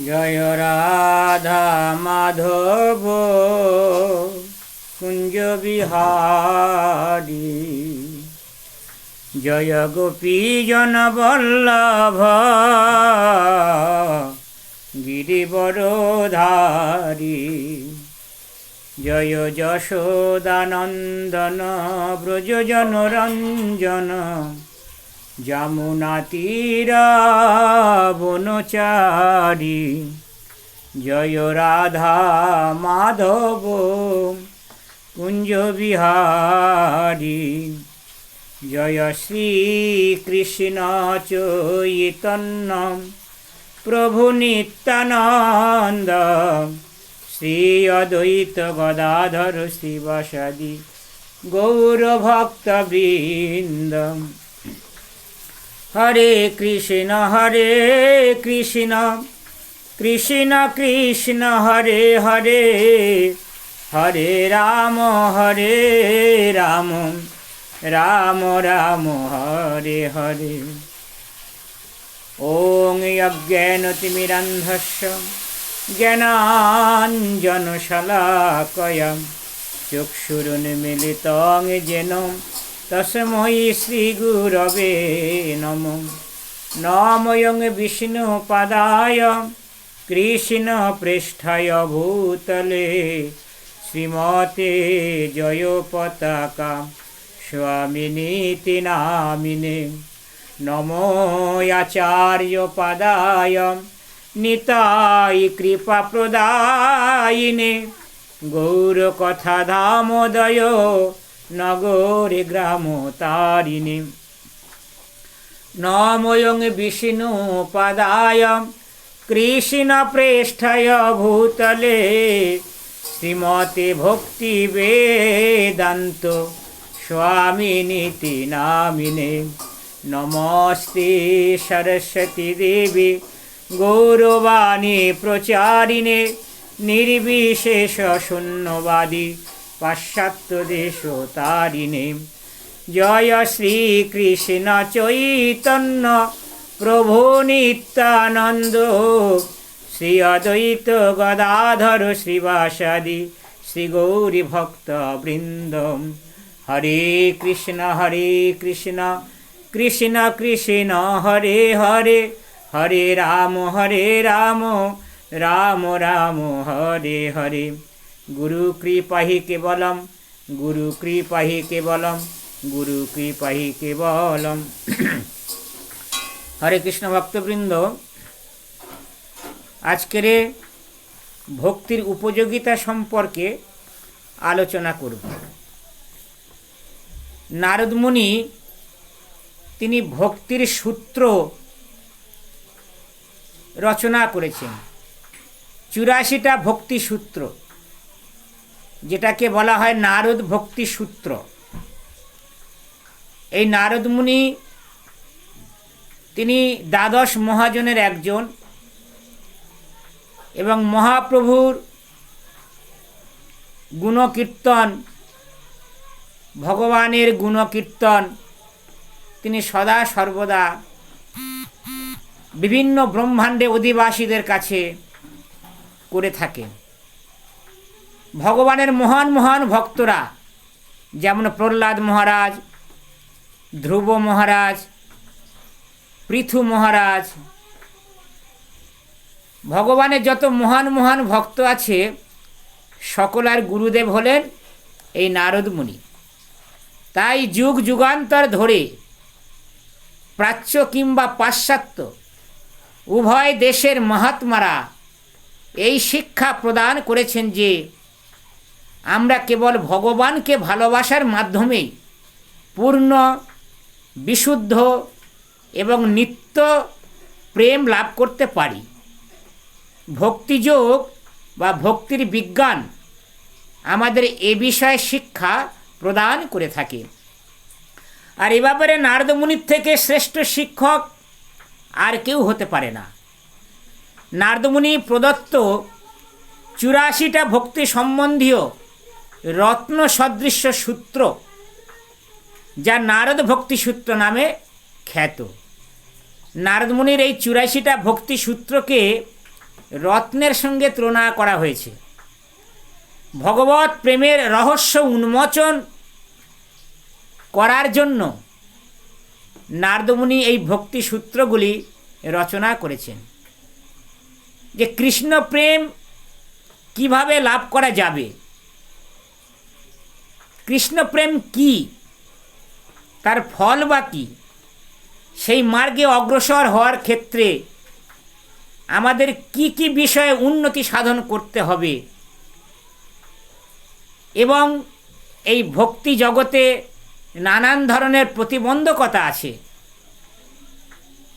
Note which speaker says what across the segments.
Speaker 1: জয় রাধা মাধব কুঞ্জ বিহারী, জয় গোপীজন বল্লভ গিরিবরধারী, জয় যশোদানন্দন ব্রজজন রঞ্জন, যমুনা তীরা বনচারী, জয় রাধা মাধব কুঞ্জ বিহারী, জয় শ্রীকৃষ্ণ চৈতন্য প্রভু নিত্যানন্দ, শ্রী অদ্বৈত গদাধর শিবাসাদি গৌরভক্তবৃন্দ। হরে কৃষ্ণ কৃষ্ণ কৃষ্ণ হরে হরে, হরে রাম রাম রাম রাম হরে হরে। ওং অজ্ঞানতিমিরান্ধস্য জ্ঞানাঞ্জনশলাকয়া চক্ষুরুন্মিলিतं येन তস্मै শ্রীগুরবে নমঃ। নমোয়ং বিষ্ণুপদায় কৃষ্ণপৃষ্ঠায় ভূতলে, শ্রীমতে জয়পতাকা স্বামিনীতি নামিনে। নমো আচার্যপদায় নিতাই কৃপাপ্রদায়িনে, গৌরকথা ধামোদয় নগরে গ্রাম তারিণী। নমোয়ং বিষ্ণুপদায় কৃষ্ণপৃষ্ঠায় ভূতলে, শ্রীমতে ভক্তি বেদান্ত স্বামিনীতি নামিনে। নমস্তে সরস্বতী দেবী গৌরবাণী প্রচারিণে, নির্বিশেষ শূন্যবাদী পাশ্চাত্য দেশ তারিণে। জয় শ্রীকৃষ্ণ চৈতন্য প্রভু নিত্যানন্দ, শ্রী অদ্বৈত গদাধর শ্রীবাসাদি শ্রী গৌরী ভক্ত বৃন্দ। হরে কৃষ্ণ কৃষ্ণ কৃষ্ণ হরে হরে, হরে রাম রাম রাম হরে হরে। গুরু কৃপাহি কেবলম, গুরু কৃপাহি কেবলম, গুরু কৃপাহি কেবলম। হরে কৃষ্ণ ভক্তবৃন্দ, আজকের ভক্তির উপযোগিতা সম্পর্কে আলোচনা করব। নারদ মুনি তিনি ভক্তির সূত্র রচনা করেছেন, 84টা ভক্তি সূত্র, যেটাকে বলা হয় নারদ ভক্তি সূত্র। এই নারদ মুনি তিনি দ্বাদশ মহাজনের একজন এবং মহাপ্রভুর গুণকীর্তন, ভগবানের গুণকীর্তন তিনি সদা সর্বদা বিভিন্ন ব্রহ্মাণ্ডে অধিবাসীদের কাছে করে থাকেন। ভগবানের মহান মহান ভক্তরা যেমন প্রহ্লাদ মহারাজ, ধ্রুব মহারাজ, পৃথু মহারাজ, ভগবানের যত মহান মহান ভক্ত আছে সকলের গুরুদেব হলেন এই নারদ মুনি। তাই যুগ যুগান্তর ধরে প্রাচ্য কিংবা পাশ্চাত্য উভয় দেশের মহাত্মারা এই শিক্ষা প্রদান করেছেন যে আমরা কেবল ভগবানকে ভালোবাসার মাধ্যমেই পূর্ণ, বিশুদ্ধ এবং নিত্য প্রেম লাভ করতে পারি। ভক্তিযোগ বা ভক্তির বিজ্ঞান আমাদের এ বিষয়ে শিক্ষা প্রদান করে থাকে। আর এ ব্যাপারে নারদ মুনির থেকে শ্রেষ্ঠ শিক্ষক আর কেউ হতে পারে না। নারদ মুনি প্রদত্ত 84টা ভক্তি সম্বন্ধীয় রত্ন সদৃশ্য সূত্র, যা নারদ ভক্তি সূত্র নামে খ্যাত। নারদ মুনির এই 84টা ভক্তি সূত্রকে রত্নের সঙ্গে তুলনা করা হয়েছে। ভগবৎ প্রেমের রহস্য উন্মোচন করার জন্য নারদমুনি এই ভক্তি সূত্রগুলি রচনা করেছেন, যে কৃষ্ণ প্রেম কিভাবে লাভ করা যাবে, কৃষ্ণ প্রেম কি, তার ফল বা কী, সেই মার্গে অগ্রসর হওয়ার ক্ষেত্রে আমাদের কি কি বিষয়ে উন্নতি সাধন করতে হবে, এবং এই ভক্তি জগতে নানান ধরনের প্রতিবন্ধকতা আছে,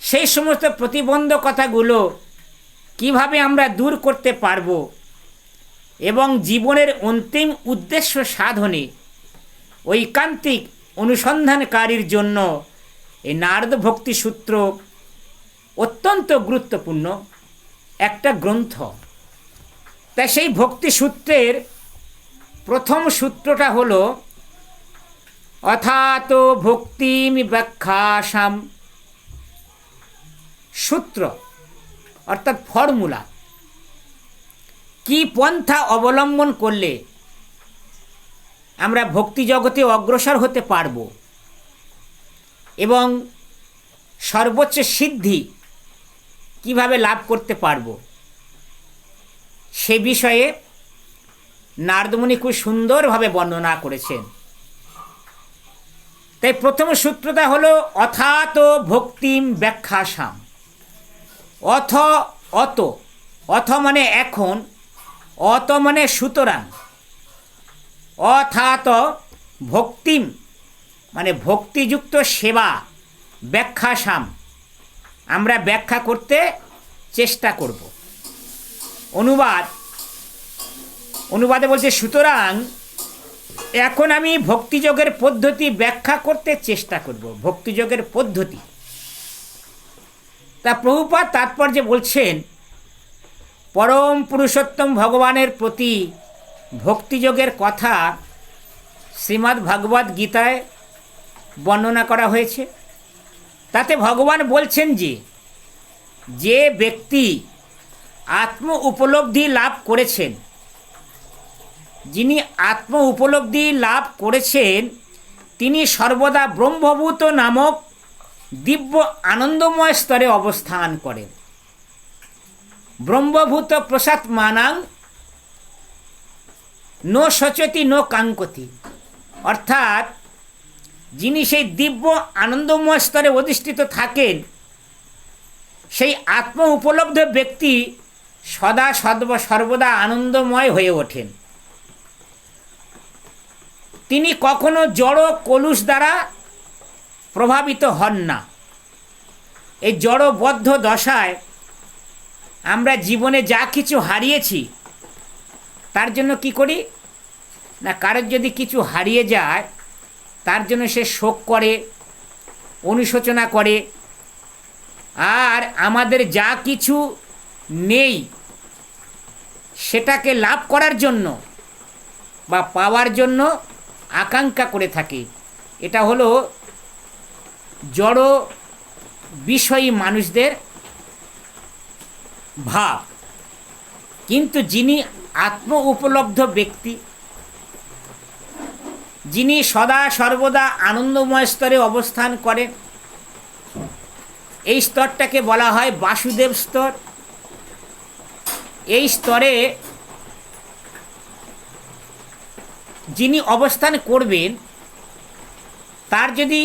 Speaker 1: সেই সমস্ত প্রতিবন্ধকতাগুলো কিভাবে আমরা দূর করতে পারব এবং জীবনের অন্তিম উদ্দেশ্য সাধনে ঐকান্তিক অনুসন্ধানকারীর জন্য এই নারদ ভক্তি সূত্র অত্যন্ত গুরুত্বপূর্ণ একটা গ্রন্থ। তাই সেই ভক্তি সূত্রের প্রথম সূত্রটা হলো অথাত ভক্তিম ব্যাখ্যাসাম। সূত্র অর্থাৎ ফর্মুলা, কি পন্থা অবলম্বন করলে আমরা ভক্তি জগতে অগ্রসর হতে পারব এবং সর্বোচ্চ সিদ্ধি কিভাবে লাভ করতে পারব, সে বিষয়ে নারদমুনি খুব সুন্দরভাবে বর্ণনা করেছেন। তাই প্রথম সূত্রটা হলো অথাত ভক্তিম ব্যাখ্যাসাম। অথ অত, অথ মানে এখন, অত মানে সুতরাং, অথাত ভক্তিম মানে ভক্তিযুক্ত সেবা, ব্যাখ্যাসাম আমরা ব্যাখ্যা করতে চেষ্টা করব। অনুবাদে বলছে সুতরাং এখন আমি ভক্তিযোগের পদ্ধতি ব্যাখ্যা করতে চেষ্টা করব। ভক্তিযোগের পদ্ধতি, তা প্রভুপাদ তাৎপর্যে বলছেন পরম পুরুষোত্তম ভগবানের প্রতি ভক্তিযোগের কথা শ্রীমদ্ ভগবদ্ গীতায় বর্ণনা করা হয়েছে। তাতে ভগবান বলছেন যে ব্যক্তি আত্ম উপলব্ধি লাভ করেছেন, যিনি আত্ম উপলব্ধি লাভ করেছেন, তিনি সর্বদা ব্রহ্মভূত নামক দিব্য আনন্দময় স্তরে অবস্থান করেন। ব্রহ্মভূত প্রসাদ মানাং নো সচতি নো কাঙ্কতি, অর্থাৎ যিনি সেই দিব্য আনন্দময় স্তরে অধিষ্ঠিত থাকেন, সেই আত্ম উপলব্ধ ব্যক্তি সদা সর্বদা আনন্দময় হয়ে ওঠেন। তিনি কখনো জড় কলুষ দ্বারা প্রভাবিত হন না। এই জড়বদ্ধ দশায় আমরা জীবনে যা কিছু হারিয়েছি, তার জন্য কি করি না, কারোর যদি কিছু হারিয়ে যায় তার জন্য সে শোক করে, অনুশোচনা করে, আর আমাদের যা কিছু নেই সেটাকে লাভ করার জন্য বা পাওয়ার জন্য আকাঙ্ক্ষা করে থাকি। এটা হলো জড় বিষয়ী মানুষদের ভাব। কিন্তু যিনি আত্ম উপলব্ধ ব্যক্তি, যিনি সদা সর্বদা আনন্দময় স্তরে অবস্থান করেন, এই স্তরটাকে বলা হয় বাসুদেব স্তর। এই স্তরে যিনি অবস্থান করবেন, তার যদি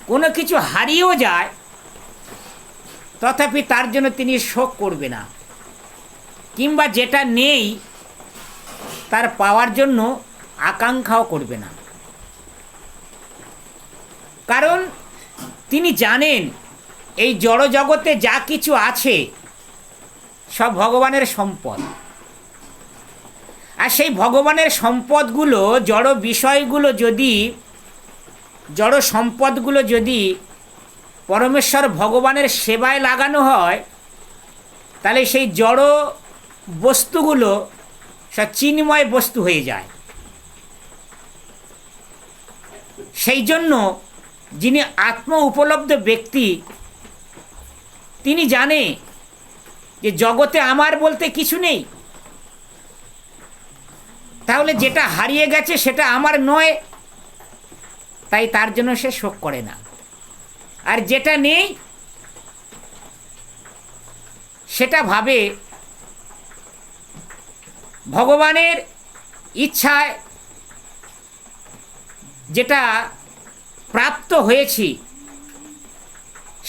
Speaker 1: কোনো কিছু হারিয়েও যায় তথাপি তার জন্য তিনি শোক করবে না, কিংবা যেটা নেই তার পাওয়ার জন্য আকাঙ্ক্ষাও করবে না। কারণ তিনি জানেন এই জড় জগতে যা কিছু আছে সব ভগবানের সম্পদ, আর সেই ভগবানের সম্পদগুলো, জড় বিষয়গুলো যদি, জড় সম্পদগুলো যদি পরমেশ্বর ভগবানের সেবায় লাগানো হয়, তাহলে সেই জড় বস্তুগুলো সব চিন্ময় বস্তু হয়ে যায়। সেই জন্য যিনি আত্ম উপলব্ধ ব্যক্তি, তিনি জানে যে জগতে আমার বলতে কিছু নেই, তাহলে যেটা হারিয়ে গেছে সেটা আমার নয়, তাই তার জন্য সে শোক করে না। আর যেটা নেই সেটা ভাবে ভগবানের ইচ্ছায় যেটা প্রাপ্ত হয়েছি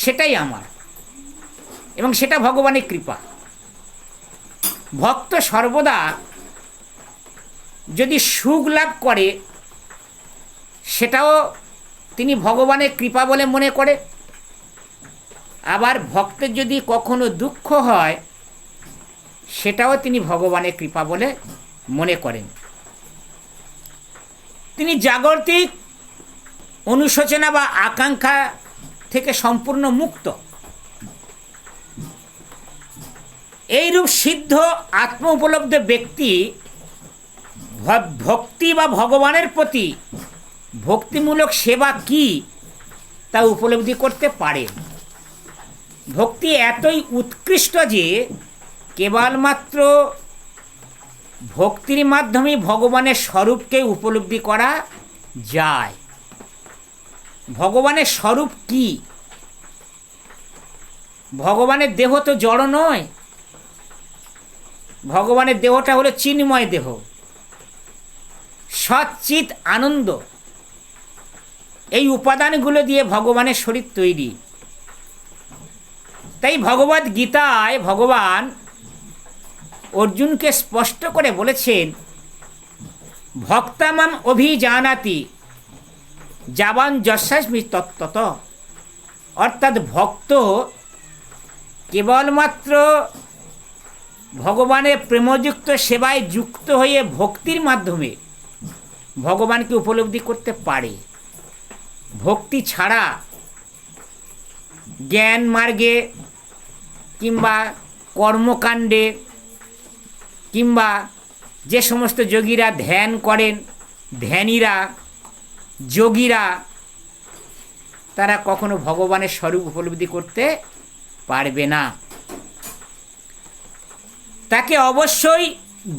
Speaker 1: সেটাই আমার, এবং সেটা ভগবানের কৃপা। ভক্ত সর্বদা যদি সুখ লাভ করে সেটাও তিনি ভগবানের কৃপা বলে মনে করে, আবার ভক্তের যদি কখনো দুঃখ হয় সেটাও তিনি ভগবানের কৃপা বলে মনে করেন। তিনি জাগতিক অনুশোচনা বা আকাঙ্ক্ষা থেকে সম্পূর্ণ মুক্ত। এইরূপ সিদ্ধ আত্ম উপলব্ধ ব্যক্তি ভক্তি বা ভগবানের প্রতি ভক্তিমূলক সেবা কি তা উপলব্ধি করতে পারে। ভক্তি এতই উৎকৃষ্ট যে কেবলমাত্র ভক্তির মাধ্যমে ভগবানের স্বরূপকে উপলব্ধি করা যায়। ভগবানের স্বরূপ কি? ভগবানের দেহ তো জড় নয়, ভগবানের দেহটা হলো চিন্ময় দেহ, সচ্চিৎ আনন্দ। এই উপাদানগুলো দিয়ে ভগবানের শরীর তৈরি। তাই ভগবদ গীতায় ভগবান অর্জুনকে স্পষ্ট করে বলেছেন, ভক্তামাম অভিজানাতি যাবান যস্যাস্মি তত্ত্বত। অর্থাৎ ভক্ত কেবলমাত্র ভগবানের প্রেমযুক্ত সেবায় যুক্ত হয়ে ভক্তির মাধ্যমে ভগবানকে উপলব্ধি করতে পারে। ভক্তি ছাড়া জ্ঞান মার্গে কিংবা কর্মকাণ্ডে কিংবা যে সমস্ত যোগীরা ধ্যান করেন, ধ্যানীরা, যোগীরা, তারা কখনো ভগবানের স্বরূপ উপলব্ধি করতে পারবে না। তাকে অবশ্যই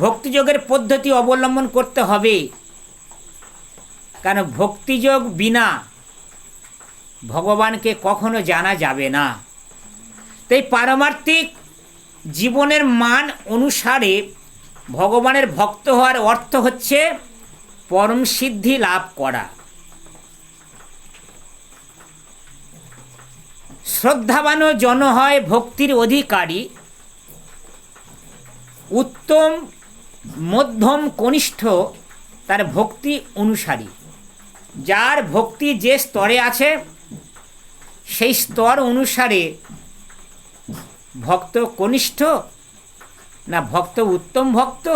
Speaker 1: ভক্তিযোগের পদ্ধতি অবলম্বন করতে হবে, কারণ ভক্তিযোগ বিনা ভগবানকে কখনো জানা যাবে না। তাই পারমার্থিক জীবনের মান অনুসারে ভগবানের ভক্ত হওয়ার অর্থ হচ্ছে পরম সিদ্ধি লাভ করা। শ্রদ্ধাবান জন হয় ভক্তির অধিকারী, উত্তম মধ্যম কনিষ্ঠ তার ভক্তি অনুসারী। যার ভক্তি যে স্তরে আছে সেই স্তর অনুসারে ভক্ত কনিষ্ঠ, না ভক্ত উত্তম ভক্ত,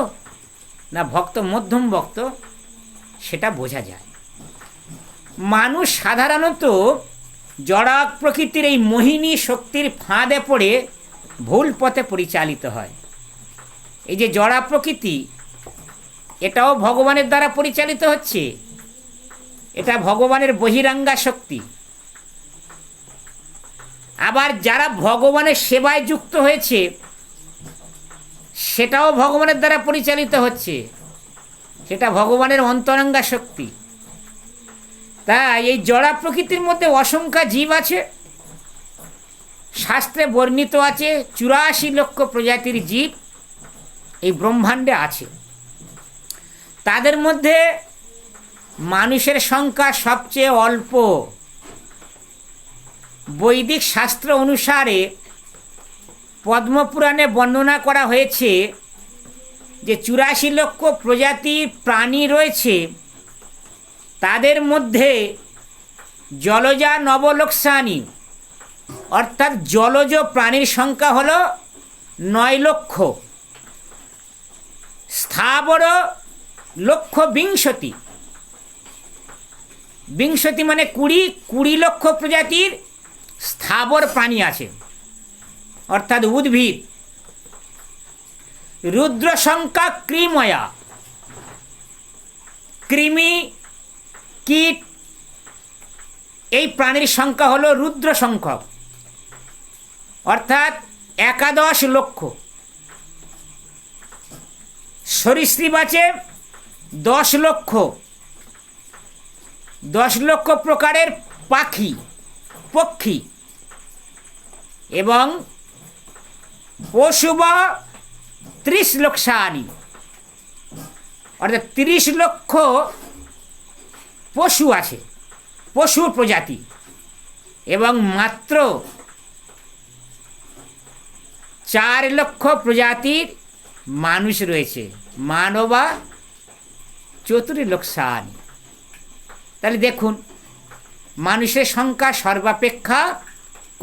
Speaker 1: না ভক্ত মধ্যম ভক্ত, সেটা বোঝা যায়। মানুষ সাধারণত জড় প্রকৃতির এই মোহিনী শক্তির ফাঁদে পড়ে ভুল পথে পরিচালিত হয়। এই যে জড় প্রকৃতি, এটাও ভগবানের দ্বারা পরিচালিত হচ্ছে, এটা ভগবানের বহিরাঙ্গা শক্তি। আবার যারা ভগবানের সেবায় যুক্ত হয়েছে সেটাও ভগবানের দ্বারা পরিচালিত হচ্ছে, সেটা ভগবানের অন্তরঙ্গা শক্তি। তাই এই জড় প্রকৃতির মধ্যে অসংখ্য জীব আছে। শাস্ত্রে বর্ণিত আছে 84 লক্ষ প্রজাতির জীব এই ব্রহ্মাণ্ডে আছে। তাদের মধ্যে মানুষের সংখ্যা সবচেয়ে অল্প। বৈদিক শাস্ত্র অনুসারে পদ্মপুরাণে বর্ণনা করা হয়েছে যে 84 লক্ষ প্রজাতির প্রাণী রয়েছে, তাদের মধ্যে জলজা নবলক্ষানি, অর্থাৎ জলজ প্রাণীর সংখ্যা হল 9 লক্ষ, স্থাবর লক্ষ বিংশতি, বিংশতি মানে 20 লক্ষ প্রজাতির স্থাবর প্রাণী আছে, অর্থাৎ উদ্ভিদ। রুদ্র সংখ্যা কৃময়া, কৃমি কীট এই প্রাণীর সংখ্যা হলো রুদ্র সংখ্যক, অর্থাৎ 11 লক্ষ, সরীসৃপ আছে 10 লক্ষ, 10 লক্ষ প্রকারের পাখি পক্ষী, এবং পশু 30 লক্ষানি, অর্থাৎ 30 লক্ষ পশু আছে, পশুর প্রজাতি, এবং মাত্র 4 লক্ষ প্রজাতির মানুষ রয়েছে, মানবা 40 লক্ষানি। তাহলে দেখুন, মানুষের সংখ্যা সর্বাপেক্ষা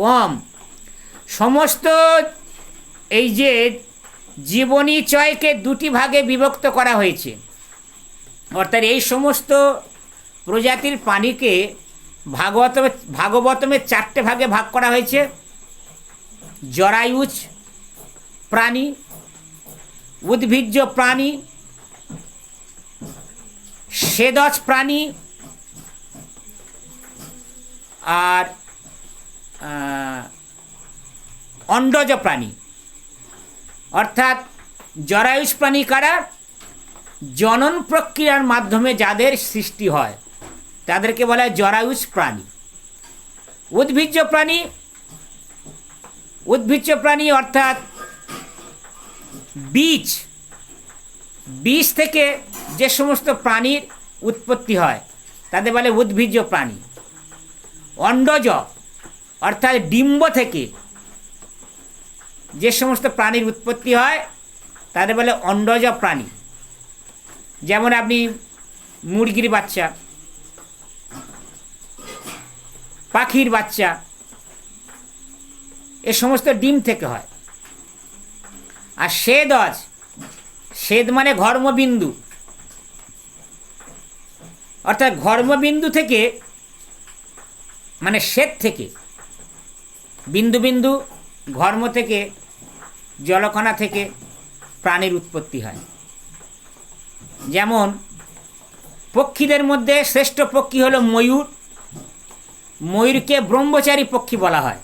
Speaker 1: কম। সমস্ত এই যে জীবনী চয়কে 2টি ভাগে বিভক্ত করা হয়েছে, অর্থাৎ এই সমস্ত প্রজাতির প্রাণীকে ভাগবতমে 4টে ভাগে ভাগ করা হয়েছে। জরায়ুজ প্রাণী, উদ্ভিজ্জ প্রাণী, স্বেদজ প্রাণী, আর অন্ডজ প্রাণী। অর্থাৎ জরায়ুজ প্রাণী কারা? জনন প্রক্রিয়ার মাধ্যমে যাদের সৃষ্টি হয় তাদেরকে বলা হয় জরায়ুজ প্রাণী। উদ্ভিজ্জ প্রাণী, উদ্ভিজ্জ প্রাণী অর্থাৎ বীজ থেকে যে সমস্ত প্রাণীর উৎপত্তি হয় তাদের বলে উদ্ভিজ্জ প্রাণী। অন্ডজ অর্থাৎ ডিম্ব থেকে যে সমস্ত প্রাণীর উৎপত্তি হয় তাদের বলে অন্ডজ প্রাণী। যেমন আপনি মুরগির বাচ্চা, পাখির বাচ্চা, এ সমস্ত ডিম থেকে হয়। আর স্বেদজ, স্বেদ মানে ঘর্মবিন্দু, অর্থাৎ ঘর্মবিন্দু থেকে মানে শ্বেত থেকে, বিন্দু বিন্দু ঘর্ম থেকে, জলকণা থেকে প্রাণীর উৎপত্তি হয়। যেমন পক্ষীদের মধ্যে শ্রেষ্ঠ পক্ষী হলো ময়ূর। ময়ূরকে ব্রহ্মচারী পক্ষী বলা হয়।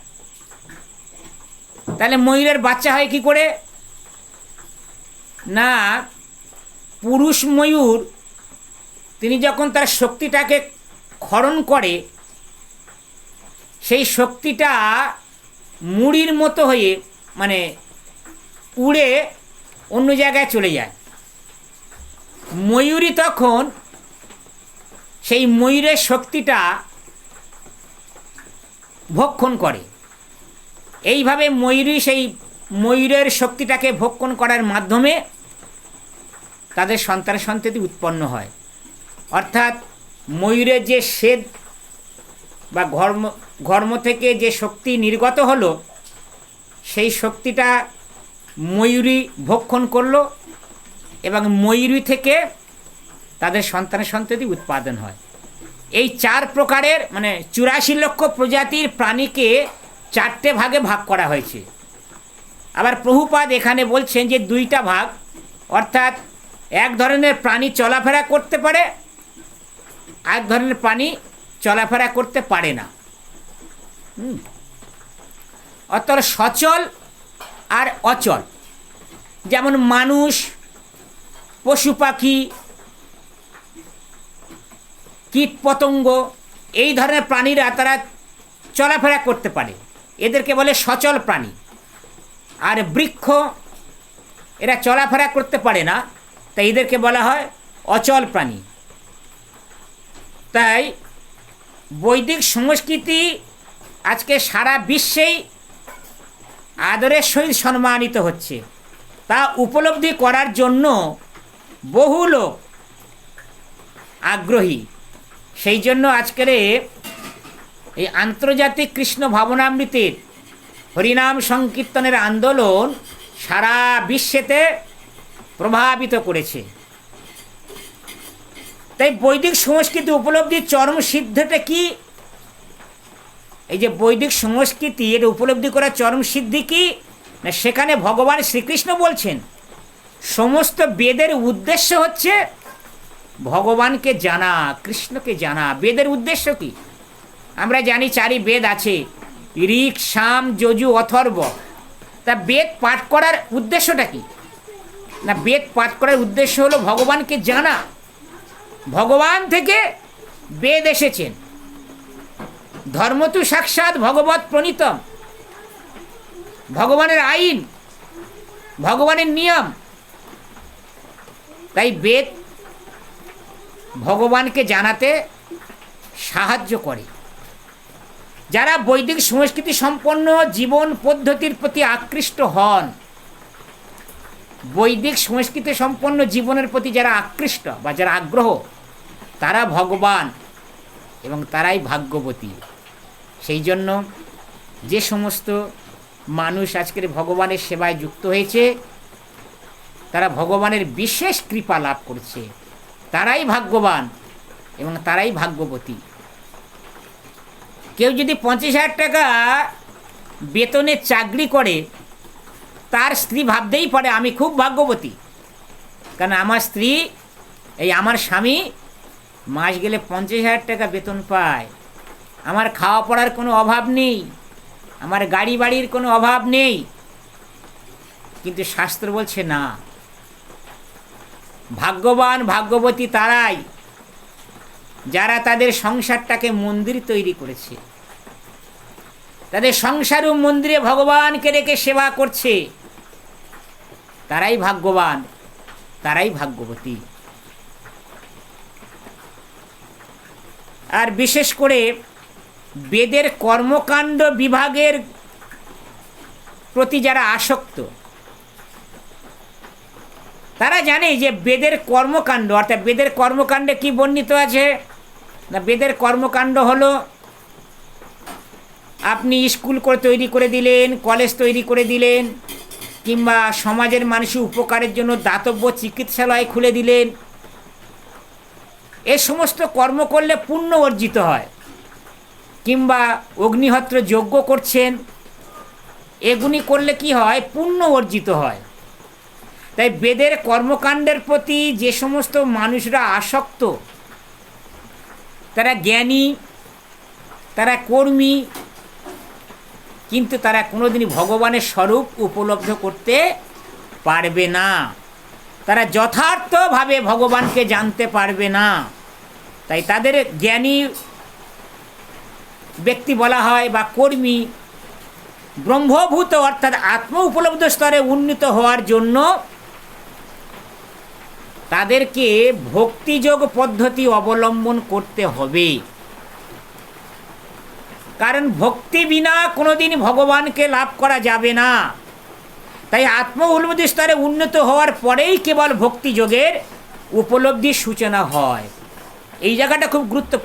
Speaker 1: তাহলে ময়ূরের বাচ্চা হয় কি করে? না, পুরুষ ময়ূর তিনি যখন তার শক্তিটাকে ক্ষরণ করে, সেই শক্তিটা মুড়ির মতো হয়ে মানে উড়ে অন্য জায়গায় চলে যায়। ময়ূরী তখন সেই ময়ূরের শক্তিটা ভক্ষণ করে। এইভাবে ময়ূরী সেই ময়ূরের শক্তিটাকে ভক্ষণ করার মাধ্যমে তাদের সন্তান সন্ততি উৎপন্ন হয়। অর্থাৎ ময়ূরের যে শ্বেদ বা ঘর্ম থেকে যে শক্তি নির্গত হলো, সেই শক্তিটা ময়ূরী ভক্ষণ করলো এবং ময়ূরী থেকে তাদের সন্তান সন্ততি উৎপাদন হয়। এই 4 প্রকারের মানে 84 লক্ষ প্রজাতির প্রাণীকে 4টে ভাগে ভাগ করা হয়েছে। আবার প্রভুপাদ এখানে বলছেন যে 2টা ভাগ, অর্থাৎ এক ধরনের প্রাণী চলাফেরা করতে পারে, এক ধরনের প্রাণী চলাফেরা করতে পারে না। অর্থাৎ সচল আর অচল। যেমন মানুষ, পশু পাখি, কীট পতঙ্গ, এই ধরনের প্রাণীরা তারা চলাফেরা করতে পারে, এদেরকে বলে সচল প্রাণী। আর বৃক্ষ, এরা চলাফেরা করতে পারে না, তাই এদেরকে বলা হয় অচল প্রাণী। তাই বৈদিক সংস্কৃতি আজকে সারা বিশ্বেই আদরের সহিত সম্মানিত হচ্ছে। তা উপলব্ধি করার জন্য বহু লোক আগ্রহী। সেই জন্য আজকের এই আন্তর্জাতিক কৃষ্ণ ভাবনামৃতের হরিনাম সংকীর্তনের আন্দোলন সারা বিশ্বেতে প্রভাবিত করেছে। তাই বৈদিক সংস্কৃতি উপলব্ধির চরম সিদ্ধিটা কি? এই যে বৈদিক সংস্কৃতি, এটা উপলব্ধি করার চরম সিদ্ধি কি না, সেখানে ভগবান শ্রীকৃষ্ণ বলছেন সমস্ত বেদের উদ্দেশ্য হচ্ছে ভগবানকে জানা, কৃষ্ণকে জানা। বেদের উদ্দেশ্য কি? আমরা জানি 4ই বেদ আছে, ঋক্, সাম, যজু, অথর্ব। তা বেদ পাঠ করার উদ্দেশ্যটা কি? না, বেদ পাঠ করার উদ্দেশ্য হলো ভগবানকে জানা। ভগবান থেকে বেদ এসেছেন। ধর্ম তু সাক্ষাৎ ভগবৎ প্রণীতম। ভগবানের আইন, ভগবানের নিয়ম। তাই বেদ ভগবানকে জানাতে সাহায্য করে। যারা বৈদিক সংস্কৃতি সম্পন্ন জীবন পদ্ধতির প্রতি আকৃষ্ট হন, বৈদিক সংস্কৃতি সম্পন্ন জীবনের প্রতি যারা আকৃষ্ট বা যারা আগ্রহ, তারা ভগবান এবং তারাই ভাগ্যবতী। সেই জন্য যে সমস্ত মানুষ আজকের ভগবানের সেবায় যুক্ত হয়েছে, তারা ভগবানের বিশেষ কৃপা লাভ করছে, তারাই ভাগ্যবান এবং তারাই ভাগ্যবতী। কেউ যদি 50,000 টাকা বেতনে চাকরি করে, তার স্ত্রী ভাবতেই পারে আমি খুব ভাগ্যবতী, কারণ আমার স্ত্রী, আমার স্বামী মাস গেলে 50,000 টাকা বেতন পায়, আমার খাওয়া পড়ার কোনো অভাব নেই, আমার গাড়ি বাড়ির কোনো অভাব নেই। কিন্তু শাস্ত্র বলছে না, ভাগ্যবান ভাগ্যবতী তারাই যারা তাদের সংসারটাকে মন্দির তৈরি করেছে, তাদের সংসার ও মন্দিরে ভগবানকে রেখে সেবা করছে, তারাই ভাগ্যবান, তারাই ভাগ্যবতী। আর বিশেষ করে বেদের কর্মকাণ্ড বিভাগের প্রতি যারা আসক্ত, তারা জানে যে বেদের কর্মকাণ্ড, অর্থাৎ বেদের কর্মকাণ্ডে কি বর্ণিত আছে না, বেদের কর্মকাণ্ড হলো আপনি স্কুল করে তৈরি করে দিলেন, কলেজ তৈরি করে দিলেন, কিংবা সমাজের মানুষের উপকারের জন্য দাতব্য চিকিৎসালয় খুলে দিলেন। এ সমস্ত কর্ম করলে পুণ্য অর্জিত হয়। কিংবা অগ্নিহোত্র যজ্ঞ করছেন, এগুলি করলে কি হয়, পুণ্য অর্জিত হয়। তাই বেদের কর্মকাণ্ডের প্রতি যে সমস্ত মানুষরা আসক্ত, তারা জ্ঞানী, তারা কর্মী, কিন্তু তারা কোনোদিনই ভগবানের স্বরূপ উপলব্ধ করতে পারবে না, তারা যথার্থভাবে ভগবানকে জানতে পারবে না। তাই তাদের জ্ঞানী ব্যক্তি বলা হয় বা কর্মী। ব্রহ্মভূত অর্থাৎ আত্ম উপলব্ধ স্তরে উন্নীত হওয়ার জন্য তাদেরকে ভক্তিযোগ পদ্ধতি অবলম্বন করতে হবে, কারণ ভক্তি বিনা কোনোদিন ভগবানকে লাভ করা যাবে না। তাই আত্ম উপলব্ধি স্তরে উন্নত হওয়ার পরেই কেবল ভক্তিযোগের উপলব্ধির সূচনা হয়। এই জায়গাটা খুব গুরুত্বপূর্ণ।